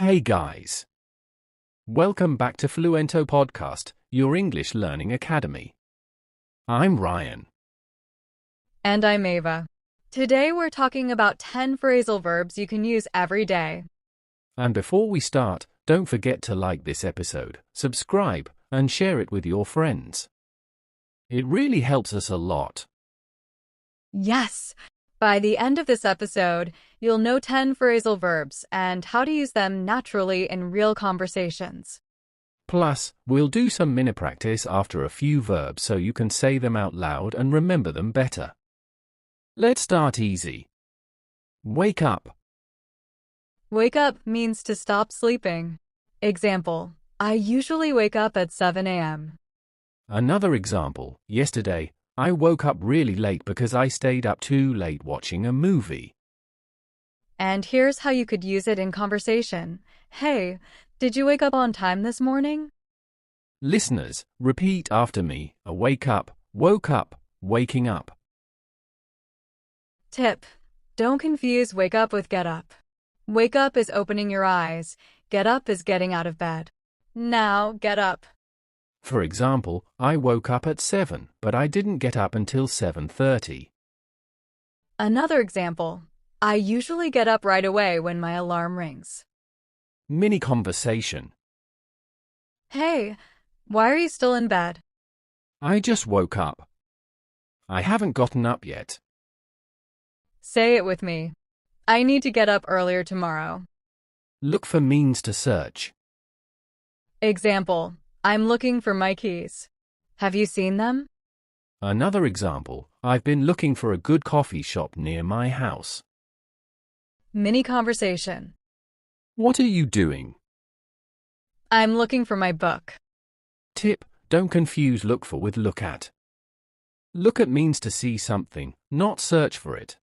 Hey guys! Welcome back to Fluento Podcast, your English Learning Academy. I'm Ryan. And I'm Ava. Today we're talking about 10 phrasal verbs you can use every day. And before we start, don't forget to like this episode, subscribe, and share it with your friends. It really helps us a lot. Yes! By the end of this episode, you'll know 10 phrasal verbs and how to use them naturally in real conversations. Plus, we'll do some minute practice after a few verbs so you can say them out loud and remember them better. Let's start easy. Wake up. Wake up means to stop sleeping. Example, I usually wake up at 7 a.m. Another example, yesterday, I woke up really late because I stayed up too late watching a movie. And here's how you could use it in conversation. Hey, did you wake up on time this morning? Listeners, repeat after me. Wake up, woke up, waking up. Tip: don't confuse wake up with get up. Wake up is opening your eyes. Get up is getting out of bed. Now, get up. For example, I woke up at 7, but I didn't get up until 7:30. Another example, I usually get up right away when my alarm rings. Mini conversation. Hey, why are you still in bed? I just woke up. I haven't gotten up yet. Say it with me. I need to get up earlier tomorrow. Look for means to search. Example, I'm looking for my keys. Have you seen them? Another example, I've been looking for a good coffee shop near my house. Mini conversation. What are you doing? I'm looking for my book. Tip: don't confuse look for with look at. Look at means to see something, not search for it.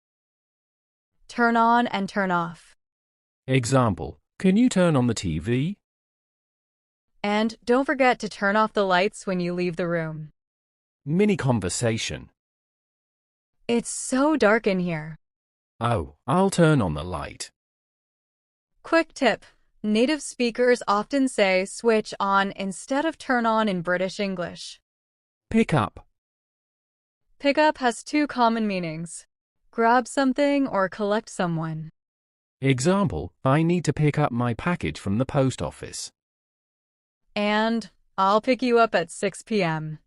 Turn on and turn off. Example, can you turn on the TV? And don't forget to turn off the lights when you leave the room. Mini conversation. It's so dark in here. Oh, I'll turn on the light. Quick tip: native speakers often say switch on instead of turn on in British English. Pick up. Pick up has two common meanings: grab something or collect someone. Example, I need to pick up my package from the post office. And I'll pick you up at 6 p.m.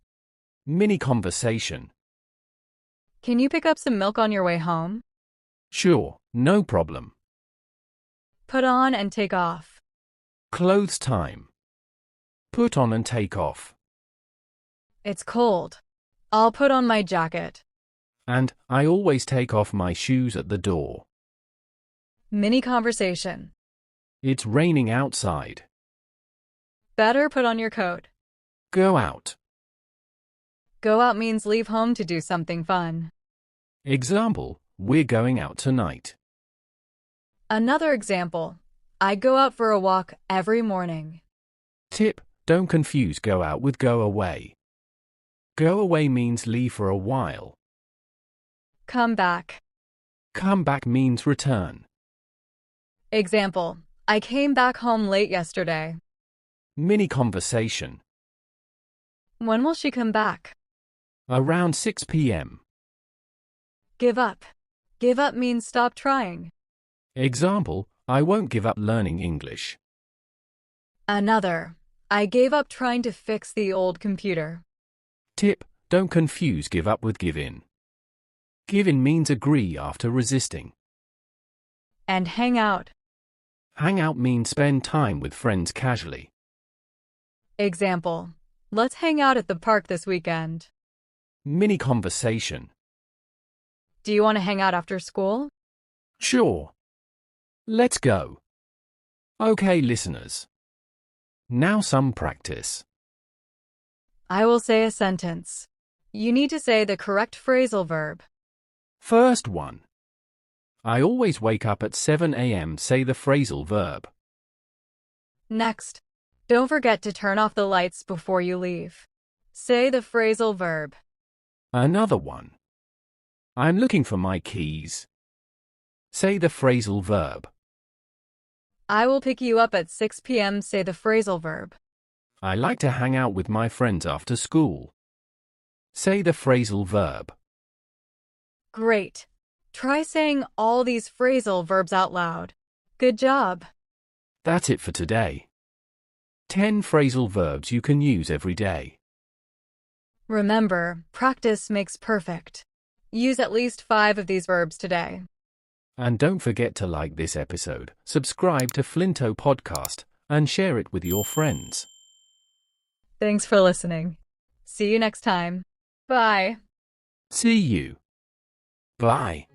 Mini conversation. Can you pick up some milk on your way home? Sure, no problem. Put on and take off. Clothes time. Put on and take off. It's cold. I'll put on my jacket. And I always take off my shoes at the door. Mini conversation. It's raining outside. Better put on your coat. Go out. Go out means leave home to do something fun. Example, we're going out tonight. Another example, I go out for a walk every morning. Tip: don't confuse go out with go away. Go away means leave for a while. Come back. Come back means return. Example, I came back home late yesterday. Mini conversation. When will she come back? Around 6 p.m. Give up. Give up means stop trying. Example, I won't give up learning English. Another, I gave up trying to fix the old computer. Tip: don't confuse give up with give in. Give in means agree after resisting. And hang out. Hang out means spend time with friends casually. Example, let's hang out at the park this weekend. Mini conversation. Do you want to hang out after school? Sure. Let's go. Okay, listeners. Now some practice. I will say a sentence. You need to say the correct phrasal verb. First one. I always wake up at 7 a.m. Say the phrasal verb. Next, don't forget to turn off the lights before you leave. Say the phrasal verb. Another one. I'm looking for my keys. Say the phrasal verb. I will pick you up at 6 p.m. Say the phrasal verb. I like to hang out with my friends after school. Say the phrasal verb. Great. Try saying all these phrasal verbs out loud. Good job. That's it for today. 10 phrasal verbs you can use every day. Remember, practice makes perfect. Use at least 5 of these verbs today. And don't forget to like this episode, subscribe to Flinto Podcast, and share it with your friends. Thanks for listening. See you next time. Bye. See you. Bye.